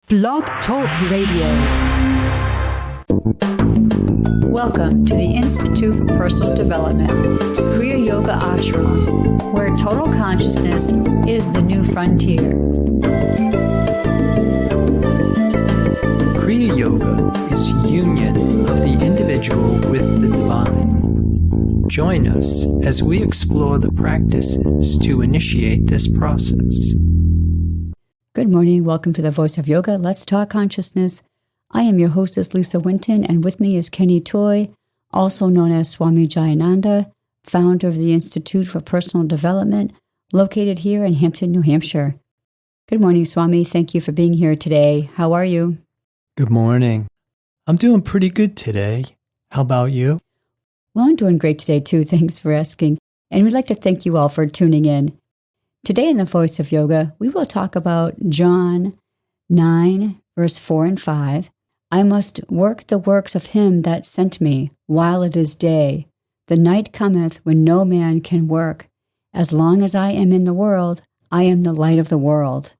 Blog Talk Radio. Welcome to the Institute for Personal Development, Kriya Yoga Ashram, where total consciousness is the new frontier. Kriya Yoga is union of the individual with the divine. Join us as we explore the practices to initiate this process. Good morning. Welcome to the Voice of Yoga. Let's talk consciousness. I am your hostess, Lisa Winton, and with me is Kenny Toy, also known as Swami Jayananda, founder of the Institute for Personal Development, located here in Hampton, New Hampshire. Good morning, Swami. Thank you for being here today. How are you? Good morning. I'm doing pretty good today. How about you? Well, I'm doing great today, too. Thanks for asking. And we'd like to thank you all for tuning in. Today in the Voice of Yoga, we will talk about John 9, verse 4 and 5. I must work the works of him that sent me while it is day. The night cometh when no man can work. As long as I am in the world, I am the light of the world.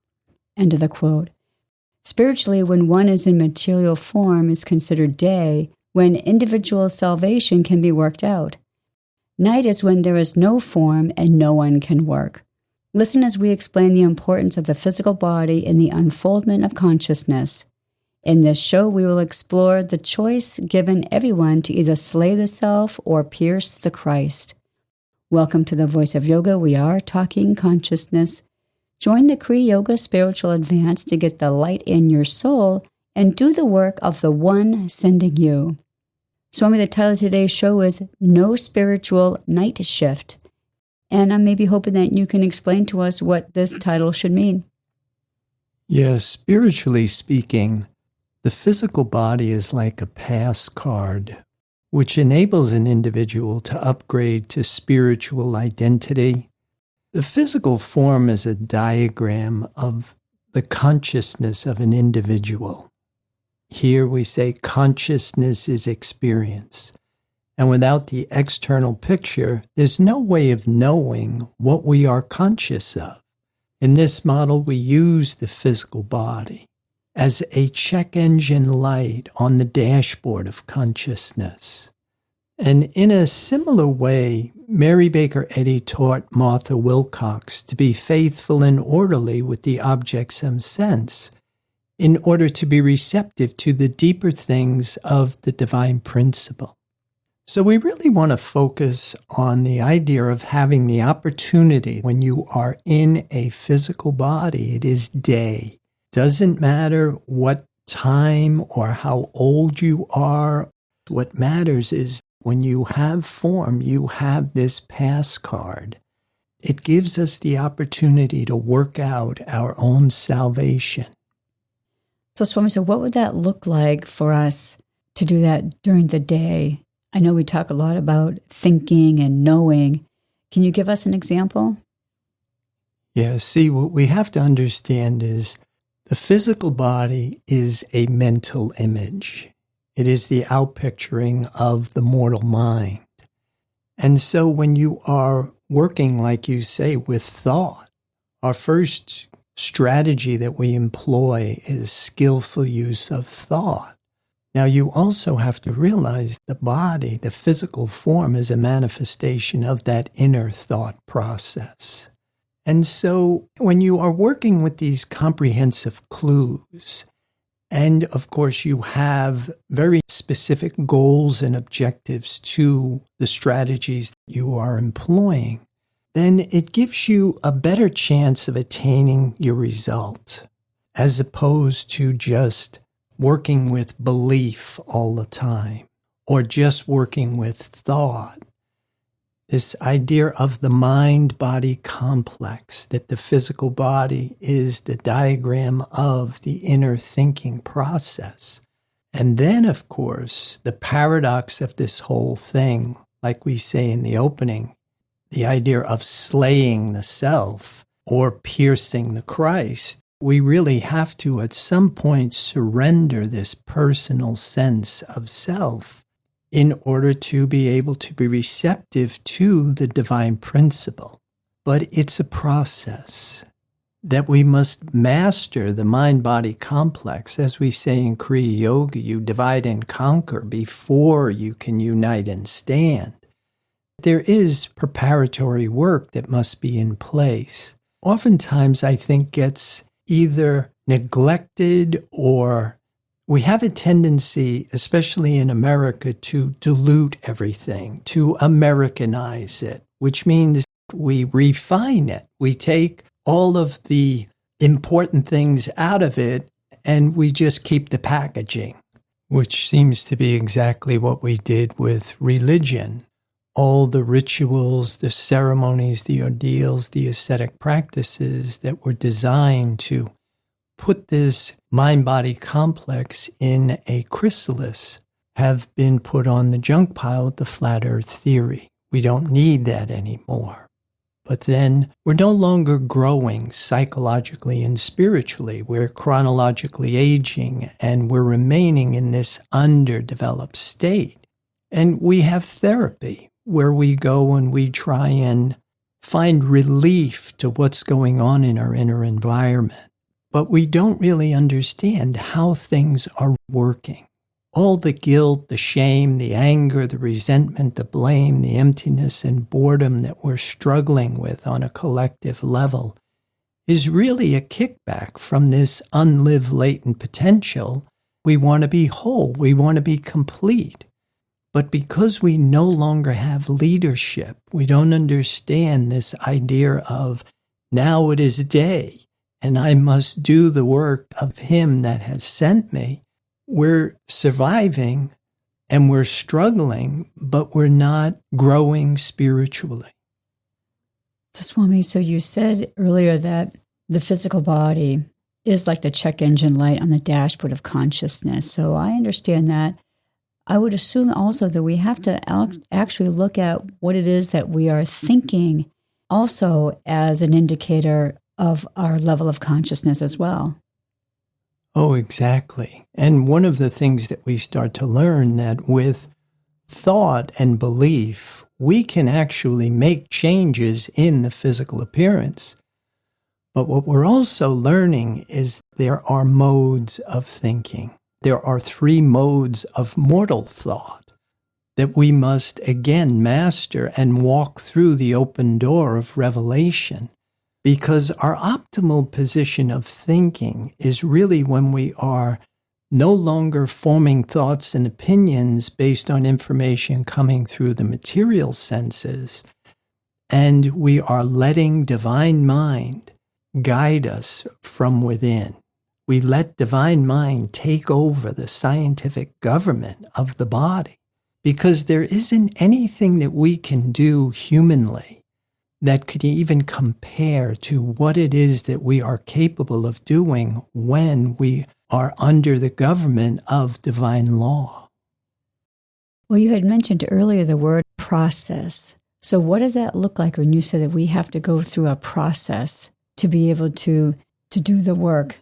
End of the quote. Spiritually, when one is in material form, is considered day, when individual salvation can be worked out. Night is when there is no form and no one can work. Listen as we explain the importance of the physical body in the unfoldment of consciousness. In this show, we will explore the choice given everyone to either slay the self or pierce the Christ. Welcome to the Voice of Yoga. We are talking consciousness. Join the Kriya Yoga Spiritual Advance to get the light in your soul and do the work of the one sending you. Swami, the title of today's show is No Spiritual Night Shift. And I'm maybe hoping that you can explain to us what this title should mean. Yes, spiritually speaking, the physical body is like a pass card, which enables an individual to upgrade to spiritual identity. The physical form is a diagram of the consciousness of an individual. Here we say consciousness is experience. And without the external picture, there's no way of knowing what we are conscious of. In this model, we use the physical body as a check engine light on the dashboard of consciousness. And in a similar way, Mary Baker Eddy taught Martha Wilcox to be faithful and orderly with the objects of sense in order to be receptive to the deeper things of the divine principle. So we really want to focus on the idea of having the opportunity when you are in a physical body. It is day. Doesn't matter what time or how old you are. What matters is when you have form, you have this pass card. It gives us the opportunity to work out our own salvation. So, Swami, what would that look like for us to do that during the day? I know we talk a lot about thinking and knowing. Can you give us an example? Yeah, see, what we have to understand is the physical body is a mental image. It is the outpicturing of the mortal mind. And so when you are working, like you say, with thought, our first strategy that we employ is skillful use of thought. Now, you also have to realize the body, the physical form, is a manifestation of that inner thought process. And so when you are working with these comprehensive clues, and of course you have very specific goals and objectives to the strategies that you are employing, then it gives you a better chance of attaining your result, as opposed to just working with belief all the time, or just working with thought. This idea of the mind-body complex, that the physical body is the diagram of the inner thinking process. And then, of course, the paradox of this whole thing, like we say in the opening, the idea of slaying the self or piercing the Christ. We really have to, at some point, surrender this personal sense of self in order to be able to be receptive to the divine principle. But it's a process. that we must master the mind-body complex. As we say in Kriya Yoga, you divide and conquer before you can unite and stand. There is preparatory work that must be in place. Oftentimes, I think, gets either neglected or we have a tendency, especially in America, to dilute everything, to Americanize it, which means we refine it. We take all of the important things out of it and we just keep the packaging, which seems to be exactly what we did with religion. All the rituals, the ceremonies, the ordeals, the ascetic practices that were designed to put this mind-body complex in a chrysalis have been put on the junk pile with the flat earth theory. We don't need that anymore. But then we're no longer growing psychologically and spiritually. We're chronologically aging and we're remaining in this underdeveloped state. And we have therapy where we go and we try and find relief to what's going on in our inner environment. But we don't really understand how things are working. All the guilt, the shame, the anger, the resentment, the blame, the emptiness and boredom that we're struggling with on a collective level is really a kickback from this unlived latent potential. We want to be whole. We want to be complete. But because we no longer have leadership, we don't understand this idea of now it is day and I must do the work of him that has sent me. We're surviving and we're struggling, but we're not growing spiritually. So Swami, so you said earlier that the physical body is like the check engine light on the dashboard of consciousness. So I understand that. I would assume also that we have to actually look at what it is that we are thinking also as an indicator of our level of consciousness as well. Oh, exactly. And one of the things that we start to learn that with thought and belief, we can actually make changes in the physical appearance. But what we're also learning is there are modes of thinking. There are 3 modes of mortal thought that we must again master and walk through the open door of revelation. Because our optimal position of thinking is really when we are no longer forming thoughts and opinions based on information coming through the material senses, and we are letting divine mind guide us from within. We let divine mind take over the scientific government of the body, because there isn't anything that we can do humanly that could even compare to what it is that we are capable of doing when we are under the government of divine law. Well, you had mentioned earlier the word process. So what does that look like when you say that we have to go through a process to be able to do the work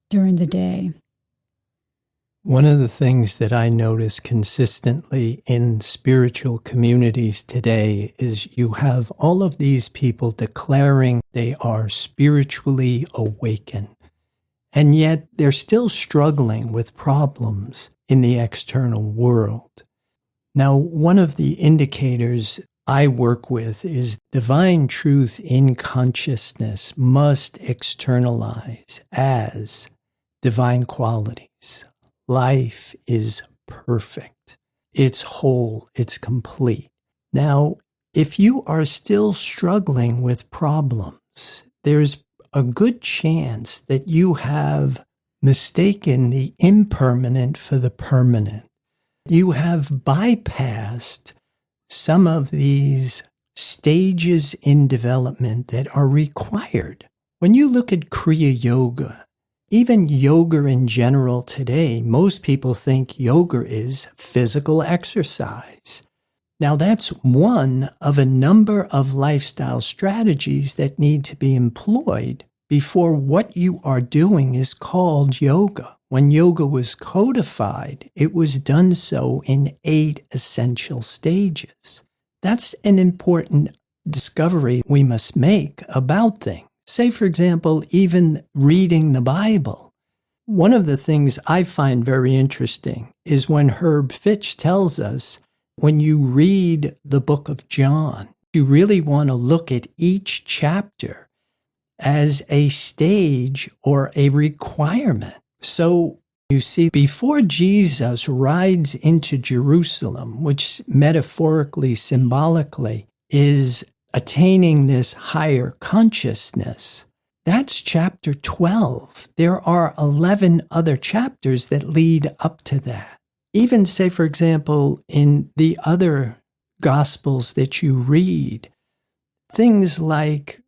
during the day? One of the things that I notice consistently in spiritual communities today is you have all of these people declaring they are spiritually awakened, and yet they're still struggling with problems in the external world. Now, one of the indicators I work with is divine truth in consciousness must externalize as divine qualities. Life is perfect. It's whole. It's complete. Now, if you are still struggling with problems, there's a good chance that you have mistaken the impermanent for the permanent. You have bypassed some of these stages in development that are required. When you look at Kriya Yoga, even yoga in general today, most people think yoga is physical exercise. Now, that's one of a number of lifestyle strategies that need to be employed before what you are doing is called yoga. When yoga was codified, it was done so in 8 essential stages. That's an important discovery we must make about things. Say, for example, even reading the Bible. One of the things I find very interesting is when Herb Fitch tells us, when you read the book of John, you really want to look at each chapter as a stage or a requirement. So you see, before Jesus rides into Jerusalem, which metaphorically, symbolically, is attaining this higher consciousness, that's chapter 12. There are 11 other chapters that lead up to that. Even say, for example, in the other Gospels that you read, things like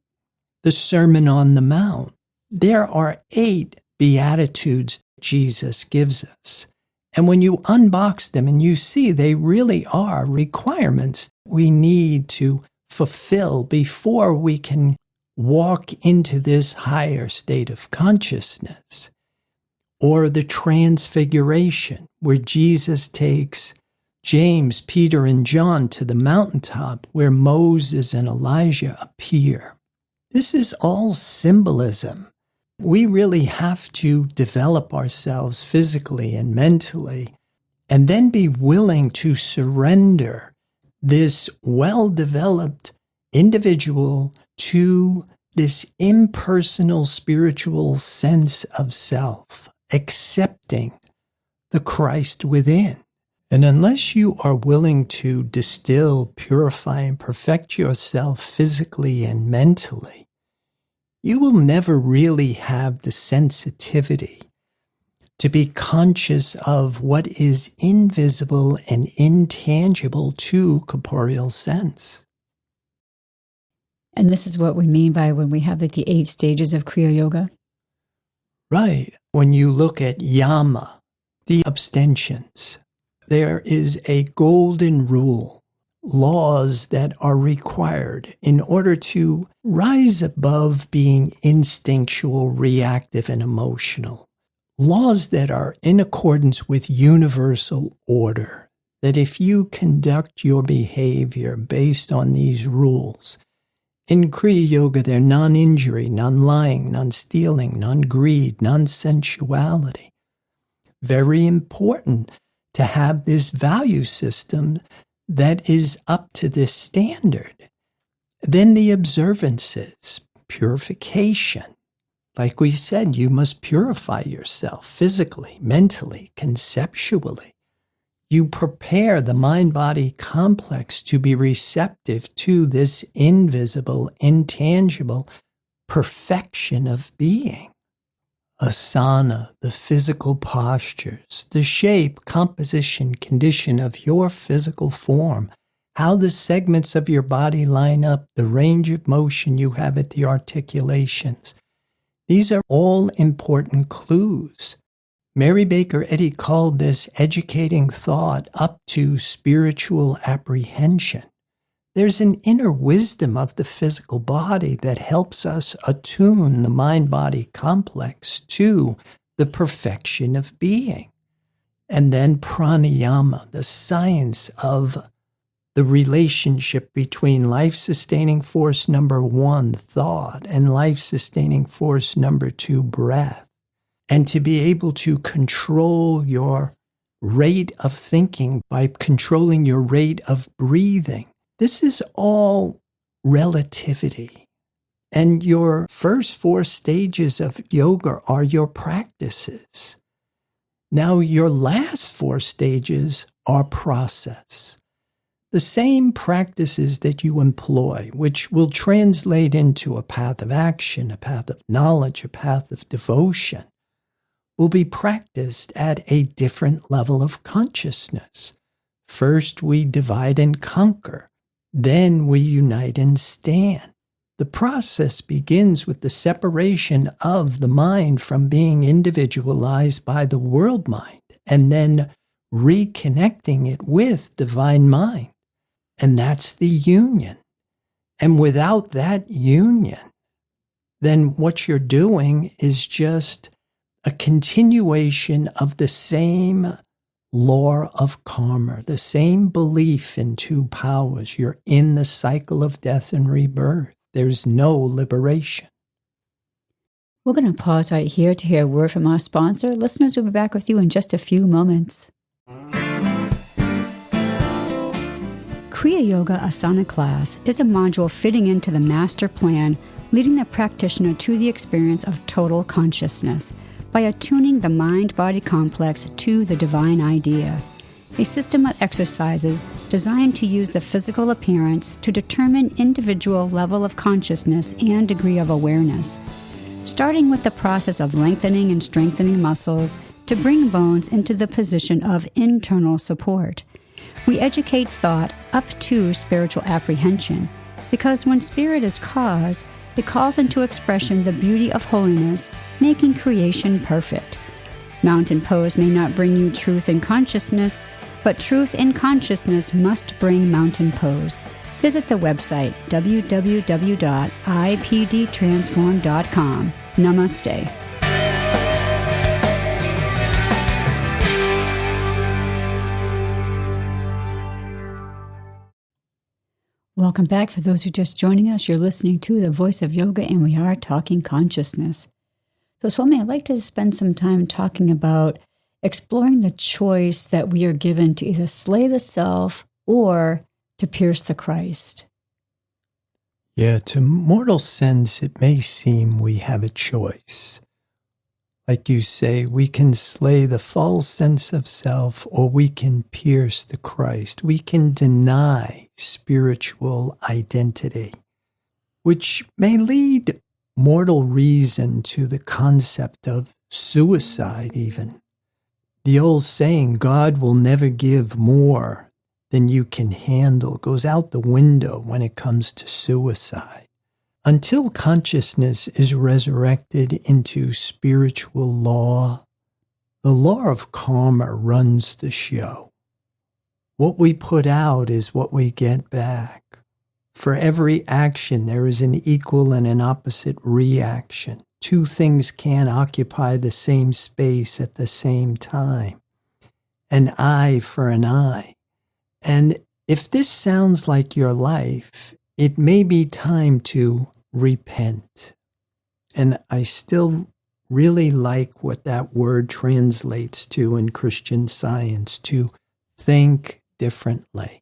the Sermon on the Mount, there are 8 Beatitudes Jesus gives us. And when you unbox them and you see they really are requirements we need to fulfill before we can walk into this higher state of consciousness. Or the Transfiguration, where Jesus takes James, Peter, and John to the mountaintop where Moses and Elijah appear. This is all symbolism. We really have to develop ourselves physically and mentally, and then be willing to surrender this well-developed individual to this impersonal spiritual sense of self, accepting the Christ within. And unless you are willing to distill, purify, and perfect yourself physically and mentally, you will never really have the sensitivity to be conscious of what is invisible and intangible to corporeal sense. And this is what we mean by when we have the 8 stages of Kriya Yoga. Right. When you look at yama, the abstentions, there is a golden rule, laws that are required in order to rise above being instinctual, reactive, and emotional. Laws that are in accordance with universal order, that if you conduct your behavior based on these rules, in Kriya Yoga, they're non-injury, non-lying, non-stealing, non-greed, non-sensuality. Very important to have this value system that is up to this standard. Then the observances, purification. Like we said, you must purify yourself physically, mentally, conceptually. You prepare the mind-body complex to be receptive to this invisible, intangible perfection of being. Asana, the physical postures, the shape, composition, condition of your physical form, how the segments of your body line up, the range of motion you have at the articulations. These are all important clues. Mary Baker Eddy called this educating thought up to spiritual apprehension. There's an inner wisdom of the physical body that helps us attune the mind-body complex to the perfection of being. And then pranayama, the science of the relationship between life-sustaining force number 1, thought, and life-sustaining force number 2, breath. And to be able to control your rate of thinking by controlling your rate of breathing. This is all relativity. And your first 4 stages of yoga are your practices. Now, your last 4 stages are process. The same practices that you employ, which will translate into a path of action, a path of knowledge, a path of devotion, will be practiced at a different level of consciousness. First, we divide and conquer. Then we unite and stand. The process begins with the separation of the mind from being individualized by the world mind, and then reconnecting it with divine mind. And that's the union. And without that union, then what you're doing is just a continuation of the same law of karma, the same belief in 2 powers. You're in the cycle of death and rebirth. There's no liberation. We're going to pause right here to hear a word from our sponsor. Listeners will be back with you in just a few moments. Kriya Yoga Asana class is a module fitting into the master plan, leading the practitioner to the experience of total consciousness by attuning the mind-body complex to the divine idea. A system of exercises designed to use the physical appearance to determine individual level of consciousness and degree of awareness, starting with the process of lengthening and strengthening muscles to bring bones into the position of internal support. We educate thought up to spiritual apprehension, because when spirit is cause, it calls into expression the beauty of holiness, making creation perfect. Mountain pose may not bring you truth in consciousness, but truth in consciousness must bring mountain pose. Visit the website www.ipdtransform.com. Namaste. Welcome back. For those who are just joining us, you're listening to The Voice of Yoga, and we are talking consciousness. So, Swami, I'd like to spend some time talking about exploring the choice that we are given to either slay the self or to pierce the Christ. Yeah, to mortal sense, it may seem we have a choice. Like you say, we can slay the false sense of self, or we can pierce the Christ. We can deny spiritual identity, which may lead mortal reason to the concept of suicide even. The old saying, God will never give more than you can handle, goes out the window when it comes to suicide. Until consciousness is resurrected into spiritual law, the law of karma runs the show. What we put out is what we get back. For every action, there is an equal and an opposite reaction. Two things can't occupy the same space at the same time. An eye for an eye. And if this sounds like your life, it may be time to repent. And I still really like what that word translates to in Christian Science, to think differently.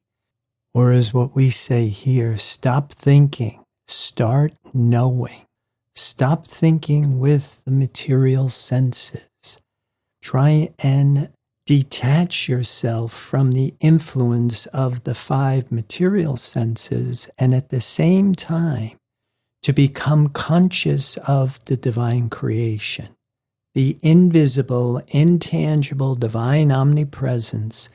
Or as what we say here, stop thinking, start knowing. Stop thinking with the material senses. Try and detach yourself from the influence of the five material senses, and at the same time, to become conscious of the divine creation. The invisible, intangible, divine omnipresence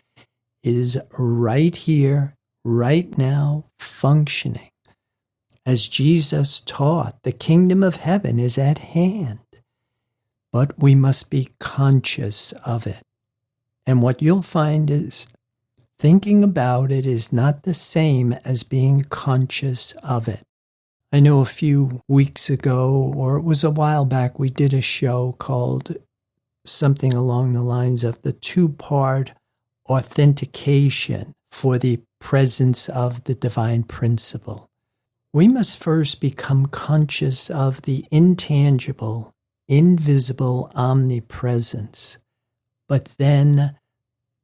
is right here, right now, functioning. As Jesus taught, the kingdom of heaven is at hand, but we must be conscious of it. And what you'll find is thinking about it is not the same as being conscious of it. I know a few weeks ago, or it was a while back, we did a show called something along the lines of the two-part authentication for the presence of the divine principle. We must first become conscious of the intangible, invisible omnipresence. But then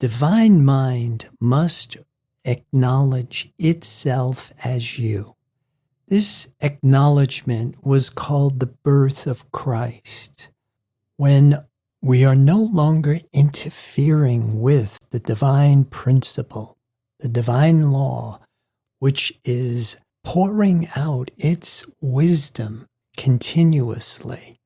divine mind must acknowledge itself as you. This acknowledgement was called the birth of Christ, when we are no longer interfering with the divine principle, the divine law, which is pouring out its wisdom continuously.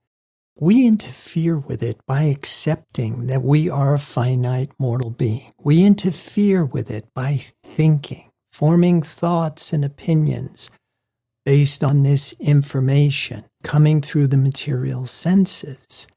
We interfere with it by accepting that we are a finite mortal being. We interfere with it by thinking, forming thoughts and opinions based on this information coming through the material senses.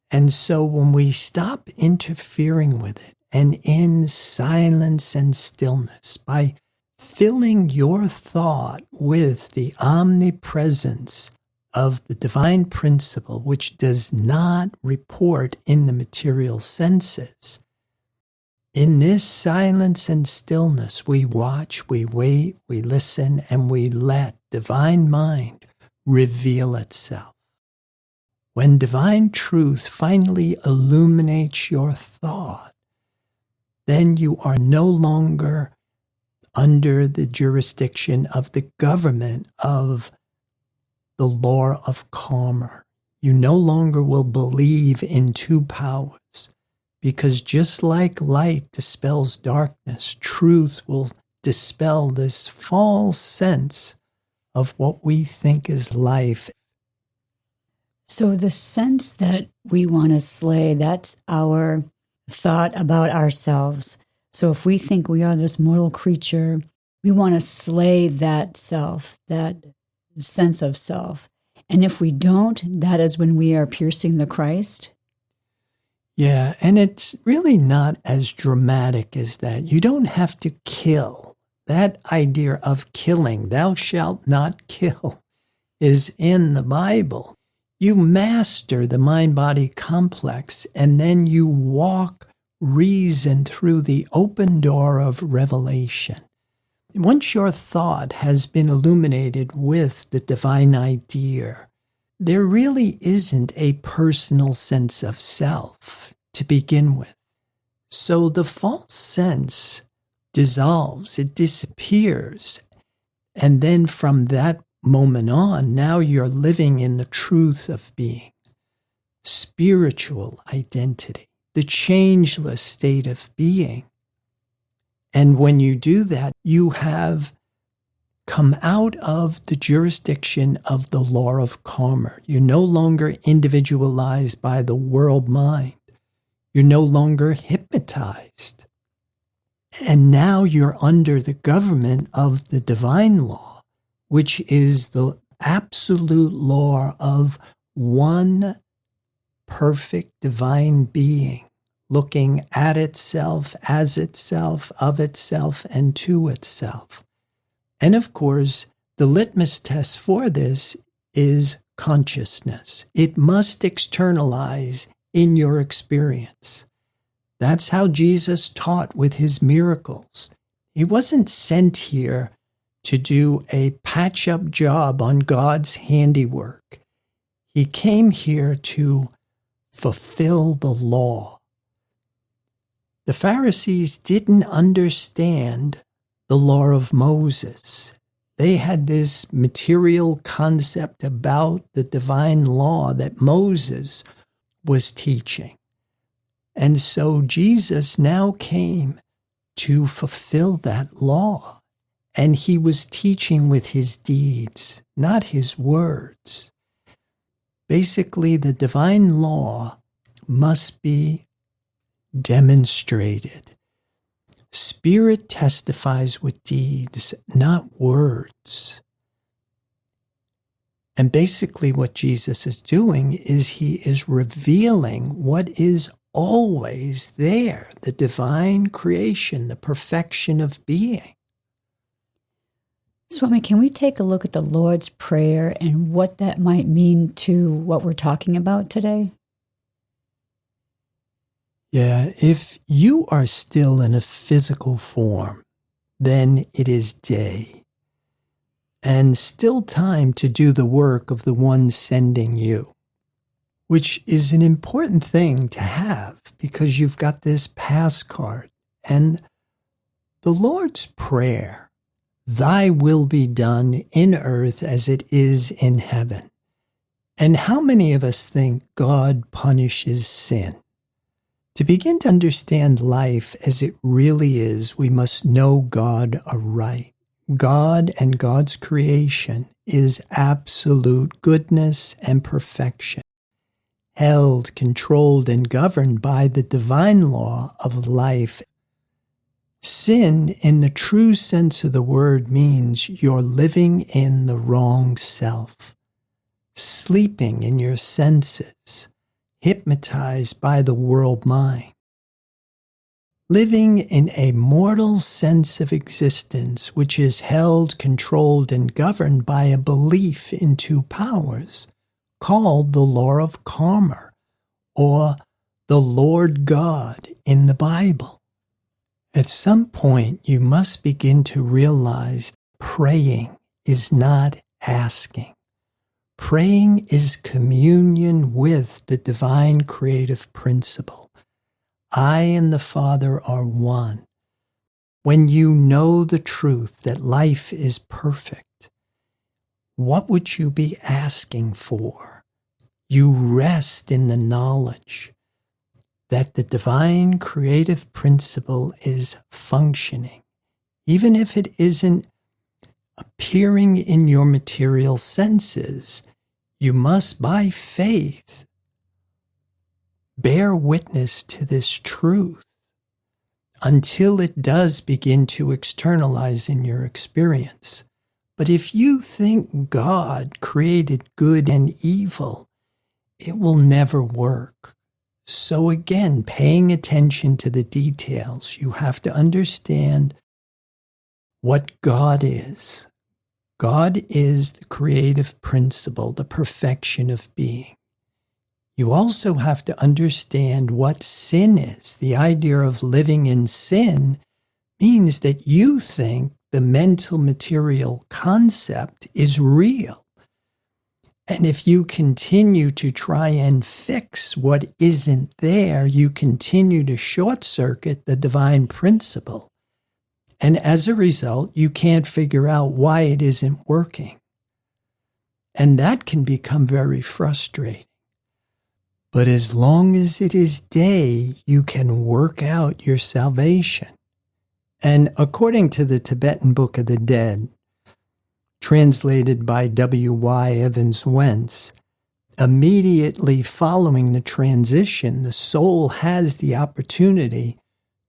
And so when we stop interfering with it, and in silence and stillness, by filling your thought with the omnipresence of the divine principle, which does not report in the material senses, in this silence and stillness, we watch, we wait, we listen, and we let divine mind reveal itself. When divine truth finally illuminates your thought, then you are no longer under the jurisdiction of the government of the law of karma. You no longer will believe in two powers, because just like light dispels darkness, truth will dispel this false sense of what we think is life. So the sense that we want to slay, that's our thought about ourselves. So if we think we are this mortal creature, we want to slay that self, that sense of self. And if we don't, that is when we are piercing the Christ. Yeah, and it's really not as dramatic as that. You don't have to kill. That idea of killing, thou shalt not kill, is in the Bible. You master the mind-body complex, and then you walk reason through the open door of revelation. Once your thought has been illuminated with the divine idea, there really isn't a personal sense of self to begin with. So the false sense dissolves, it disappears, and then from that moment on, now you're living in the truth of being, spiritual identity, the changeless state of being. And when you do that, you have come out of the jurisdiction of the law of karma. You're no longer individualized by the world mind. You're no longer hypnotized. And now you're under the government of the divine law, which is the absolute law of one perfect divine being, looking at itself, as itself, of itself, and to itself. And of course, the litmus test for this is consciousness. It must externalize in your experience. That's how Jesus taught with his miracles. He wasn't sent here to do a patch-up job on God's handiwork. He came here to fulfill the law. The Pharisees didn't understand the law of Moses. They had this material concept about the divine law that Moses was teaching. And so Jesus now came to fulfill that law. And he was teaching with his deeds, not his words. Basically, the divine law must be demonstrated. Spirit testifies with deeds, not words. And basically what Jesus is doing is he is revealing what is always there, the divine creation, the perfection of being. Swami, can we take a look at the Lord's Prayer and what that might mean to what we're talking about today? Yeah, if you are still in a physical form, then it is day, and still time to do the work of the one sending you, which is an important thing to have because you've got this pass card. And the Lord's Prayer, thy will be done in earth as it is in heaven. And how many of us think God punishes sin? To begin to understand life as it really is, we must know God aright. God and God's creation is absolute goodness and perfection, held, controlled, and governed by the divine law of life. Sin, in the true sense of the word, means you're living in the wrong self, sleeping in your senses, hypnotized by the world mind, living in a mortal sense of existence which is held, controlled, and governed by a belief in two powers called the law of karma, or the Lord God in the Bible. At some point, you must begin to realize praying is not asking. Praying is communion with the divine creative principle. I and the Father are one. When you know the truth that life is perfect, what would you be asking for? You rest in the knowledge that the divine creative principle is functioning, even if it isn't appearing in your material senses. You must, by faith, bear witness to this truth until it does begin to externalize in your experience. But if you think God created good and evil, it will never work. So again, paying attention to the details, you have to understand what God is. God is the creative principle, the perfection of being. You also have to understand what sin is. The idea of living in sin means that you think the mental material concept is real. And if you continue to try and fix what isn't there, you continue to short circuit the divine principle. And as a result, you can't figure out why it isn't working. And that can become very frustrating. But as long as it is day, you can work out your salvation. And according to the Tibetan Book of the Dead, translated by W.Y. Evans Wentz, immediately following the transition, the soul has the opportunity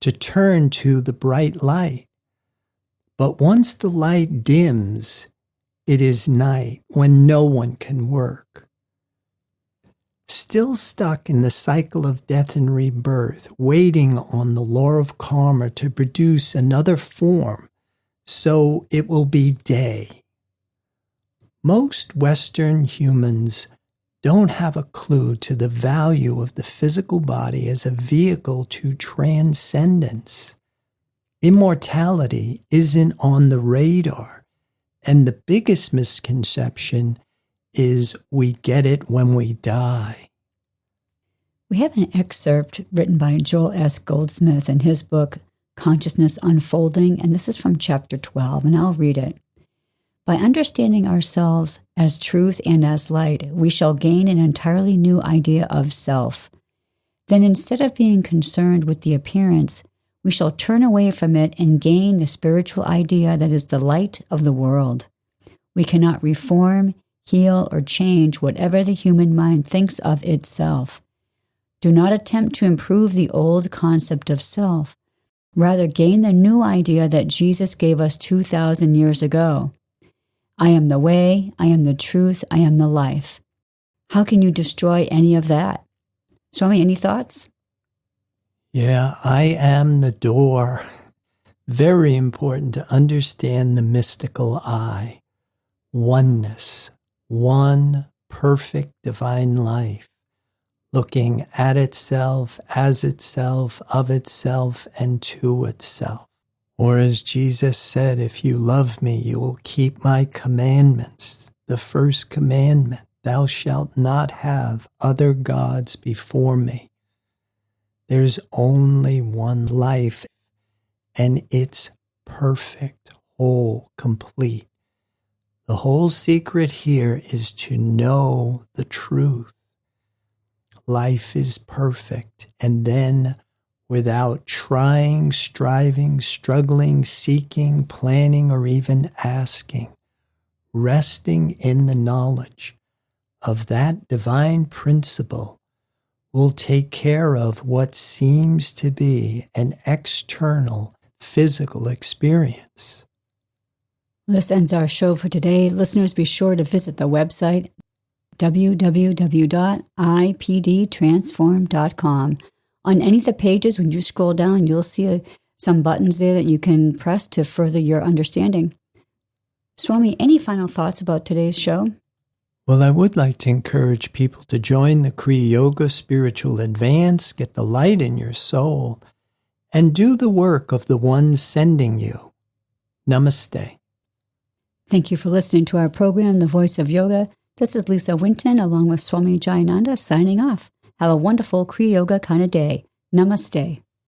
to turn to the bright light. But once the light dims, it is night when no one can work. Still stuck in the cycle of death and rebirth, waiting on the law of karma to produce another form, so it will be day. Most Western humans don't have a clue to the value of the physical body as a vehicle to transcendence. Immortality isn't on the radar, and the biggest misconception is we get it when we die. We have an excerpt written by Joel S. Goldsmith in his book, Consciousness Unfolding, and this is from chapter 12, and I'll read it. By understanding ourselves as truth and as light, we shall gain an entirely new idea of self. Then instead of being concerned with the appearance, we shall turn away from it and gain the spiritual idea that is the light of the world. We cannot reform, heal, or change whatever the human mind thinks of itself. Do not attempt to improve the old concept of self. Rather, gain the new idea that Jesus gave us 2,000 years ago. I am the way, I am the truth, I am the life. How can you destroy any of that? Swami, any thoughts? Yeah, I am the door. Very important to understand the mystical I. Oneness. One perfect divine life, looking at itself, as itself, of itself, and to itself. Or as Jesus said, if you love me, you will keep my commandments. The first commandment, thou shalt not have other gods before me. There's only one life, and it's perfect, whole, complete. The whole secret here is to know the truth. Life is perfect, and then without trying, striving, struggling, seeking, planning, or even asking, resting in the knowledge of that divine principle will take care of what seems to be an external physical experience. This ends our show for today. Listeners, be sure to visit the website www.ipdtransform.com. On any of the pages, when you scroll down, you'll see some buttons there that you can press to further your understanding. Swami, any final thoughts about today's show? Well, I would like to encourage people to join the Kriya Yoga Spiritual Advance, get the light in your soul, and do the work of the one sending you. Namaste. Thank you for listening to our program, The Voice of Yoga. This is Lisa Winton along with Swami Jayananda signing off. Have a wonderful Kriya Yoga kind of day. Namaste.